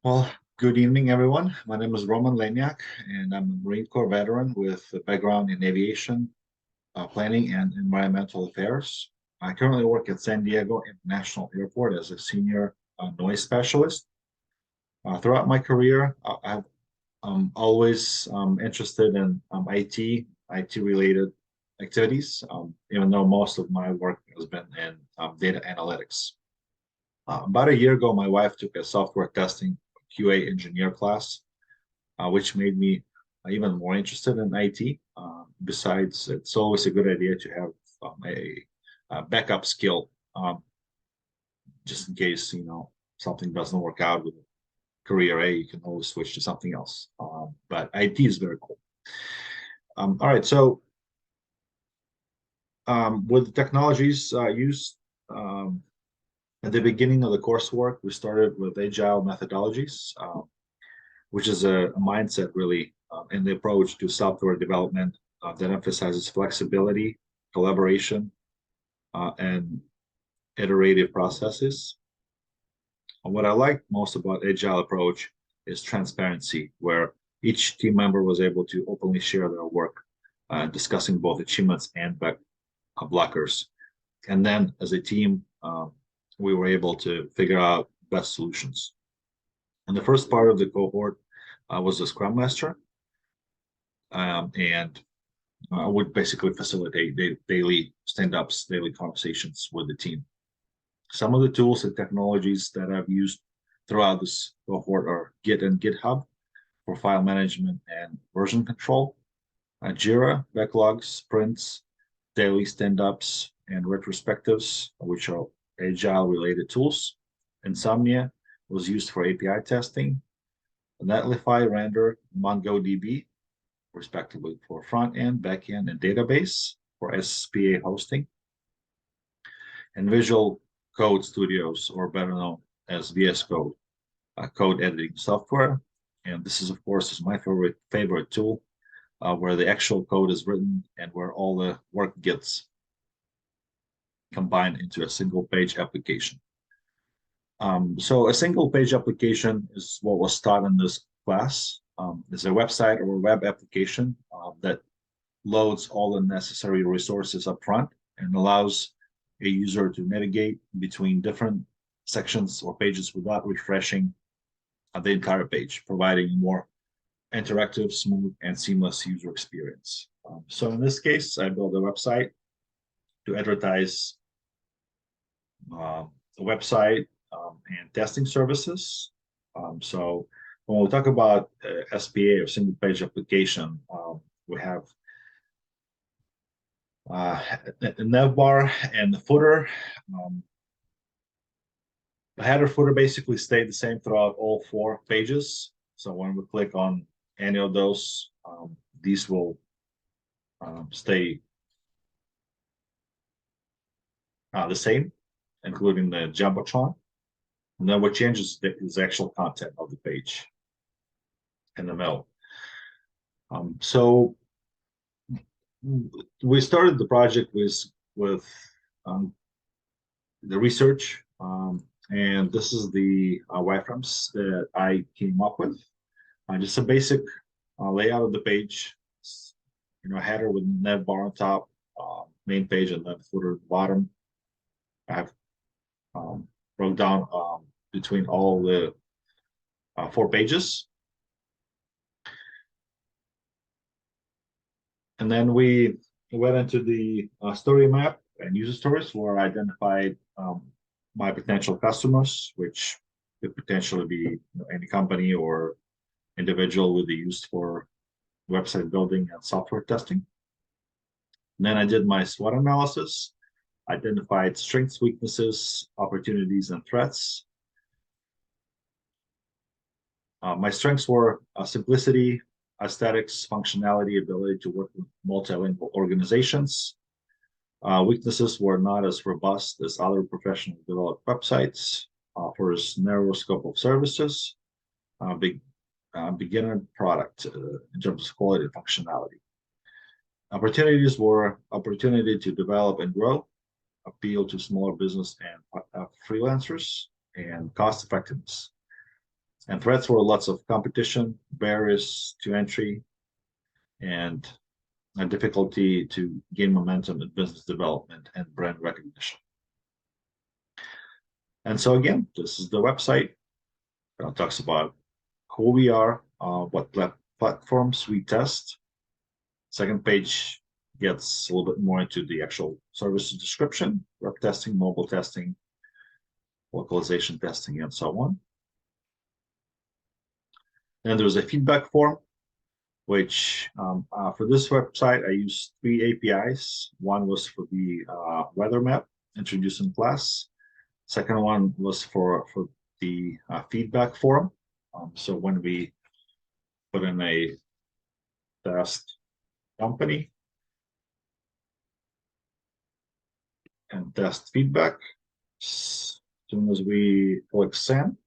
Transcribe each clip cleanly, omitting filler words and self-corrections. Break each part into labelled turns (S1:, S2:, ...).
S1: Well, good evening, everyone. My name is Roman Lanyak, and I'm a Marine Corps veteran with a background in aviation, planning, and environmental affairs. I currently work at San Diego International Airport as a senior noise specialist. Throughout my career, I'm always interested in IT related activities, even though most of my work has been in data analytics. About a year ago, my wife took a software testing QA engineer class, which made me even more interested in IT. Besides, it's always a good idea to have a backup skill, just in case something doesn't work out with career A. You can always switch to something else. But IT is very cool. All right, so with the technologies used at the beginning of the coursework, we started with agile methodologies, which is a mindset really in the approach to software development that emphasizes flexibility, collaboration, and iterative processes. And what I like most about agile approach is transparency, where each team member was able to openly share their work, discussing both achievements and blockers. And then as a team, we were able to figure out best solutions. And the first part of the cohort was the Scrum Master, and would basically facilitate daily stand-ups, daily conversations with the team. Some of the tools and technologies that I've used throughout this cohort are Git and GitHub for file management and version control, Jira, backlogs, sprints, daily stand-ups, and retrospectives, which are agile-related tools. Insomnia was used for API testing, Netlify, Render, MongoDB, respectively, for front-end, back-end, and database for SPA hosting, and Visual Code Studios, or better known as VS Code, code editing software. And this is, of course, is my favorite tool, where the actual code is written and where all the work gets combined into a single page application. So a single page application is what was taught in this class. It's a website or a web application that loads all the necessary resources up front and allows a user to navigate between different sections or pages without refreshing the entire page, providing a more interactive, smooth, and seamless user experience. So in this case, I built a website to advertise the website and testing services. So when we talk about SPA or single page application, we have the nav bar and the footer. The header footer basically stayed the same throughout all 4 pages. So when we click on any of those, these will stay the same, including the Jumbotron. And then what changes is the actual content of the page in the middle. So we started the project with the research, and this is the wireframes that I came up with. Just a basic layout of the page, header with nav bar on top, main page, and then footer at the bottom. I've broke down between all the 4 pages. And then we went into the story map and user stories where I identified my potential customers, which could potentially be any company or individual would be used for website building and software testing. And then I did my SWOT analysis, identified strengths, weaknesses, opportunities, and threats. My strengths were simplicity, aesthetics, functionality, ability to work with multilingual organizations. Weaknesses were not as robust as other professionally developed websites, offers narrow scope of services, beginner product in terms of quality and functionality. Opportunities were opportunity to develop and grow, appeal to smaller business and freelancers, and cost effectiveness. And threats were lots of competition, barriers to entry, and a difficulty to gain momentum in business development and brand recognition. And so again, this is the website. It talks about who we are, what platforms we test. Second page gets a little bit more into the actual services description, web testing, mobile testing, localization testing, and so on. And there's a feedback form, which for this website, I used 3 APIs. One was for the weather map introduced in class. Second one was for the feedback form. So when we put in a test company and test feedback, as soon as we click send,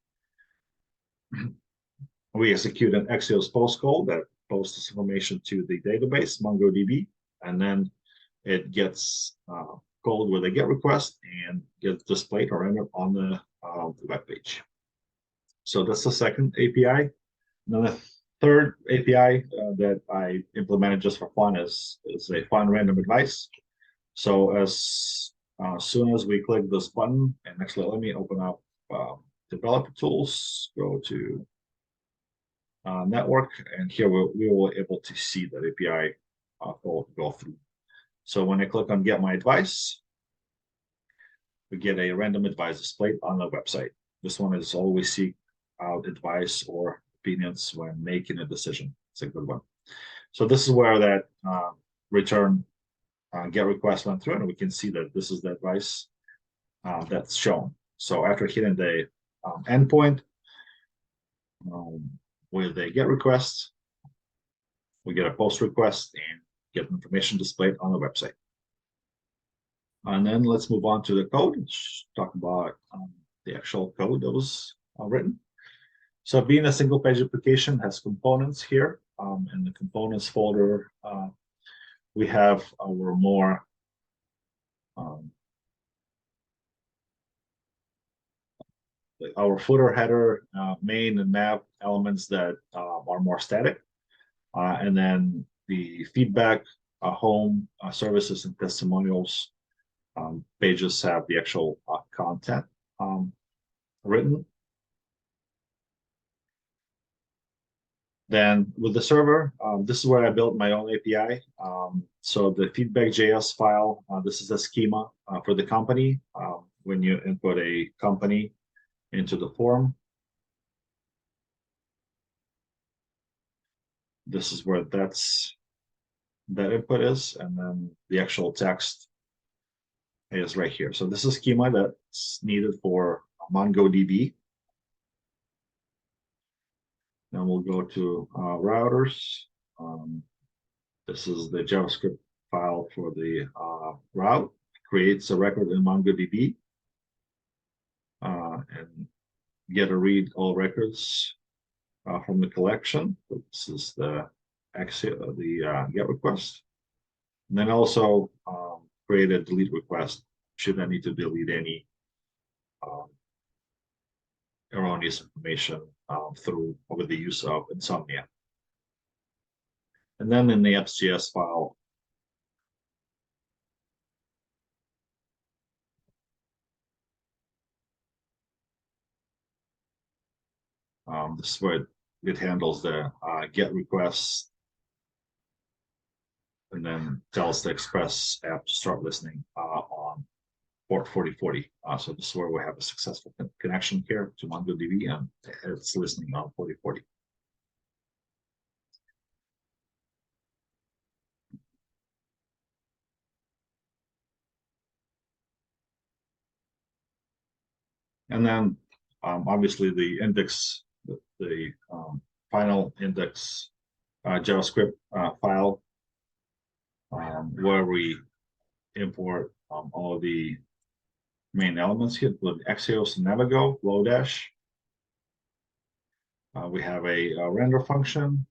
S1: we execute an Axios post call that posts this information to the database, MongoDB, and then it gets called with a GET request and gets displayed or rendered on the web page. So that's the second API. Then the third API that I implemented just for fun is a fun random advice. So as soon as we click this button, and actually let me open up developer tools, go to network, and here we will able to see that API go through. So when I click on get my advice, we get a random advice displayed on the website. This one is always seek out advice or opinions when making a decision. It's a good one. So this is where that return get request went through, and we can see that this is the advice that's shown. So after hitting the endpoint with a get request, we get a post request and get information displayed on the website. And then let's move on to the code. Let's talk about the actual code that was written. So being a single page application has components here. In the components folder, we have our more our footer, header, main, and nav elements that are more static. And then the feedback, home, services, and testimonials pages have the actual content written. Then with the server, this is where I built my own API. So the feedback.js file, this is a schema for the company. When you input a company into the form, this is where that input is, and then the actual text is right here. So this is schema that's needed for MongoDB. Then we'll go to routers. This is the JavaScript file for the route. Creates a record in MongoDB and get or read all records from the collection. This is the get request. And then also create a delete request should I need to delete any erroneous information with the use of Insomnia. And then in the apps.js file, this is where it handles the get requests and then tells the Express app to start listening on port 4040. So this is where we have a successful connection here to MongoDB, and it's listening on 4040. And then obviously the index, the final index JavaScript file where we import all of the main elements here with Axios and Navigo, Lodash. We have a render function.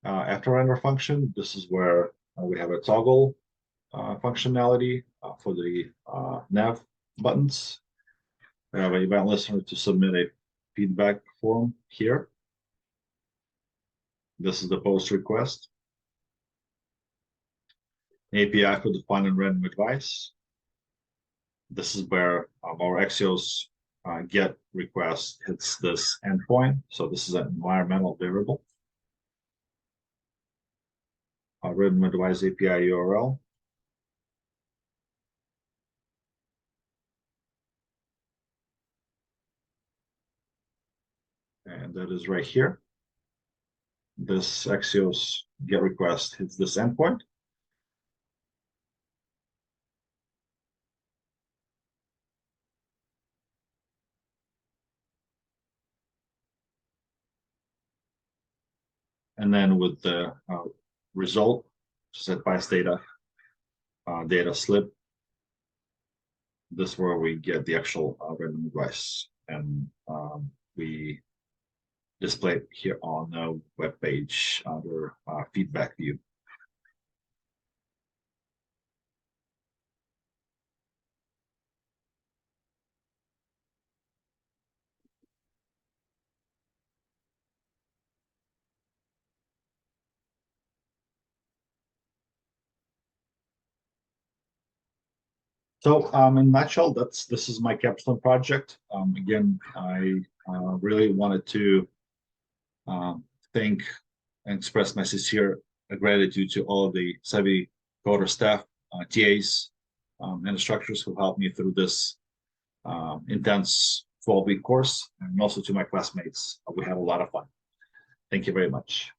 S1: After render function, this is where we have a toggle functionality for the nav buttons. We have an event listener to submit a feedback form here. This is the post request. API for defining random advice. This is where our Axios get request hits this endpoint. So this is an environmental variable. Random advice API URL. And that is right here. This Axios get request hits this endpoint. And then with the result, set advice data, data slip, this is where we get the actual random advice. And we display it here on the web page under feedback view. So in a nutshell, this is my Capstone project. Again, I really wanted to thank and express my sincere gratitude to all of the Savvy Coder staff, TAs, and instructors who helped me through this intense 12-week course, and also to my classmates. We had a lot of fun. Thank you very much.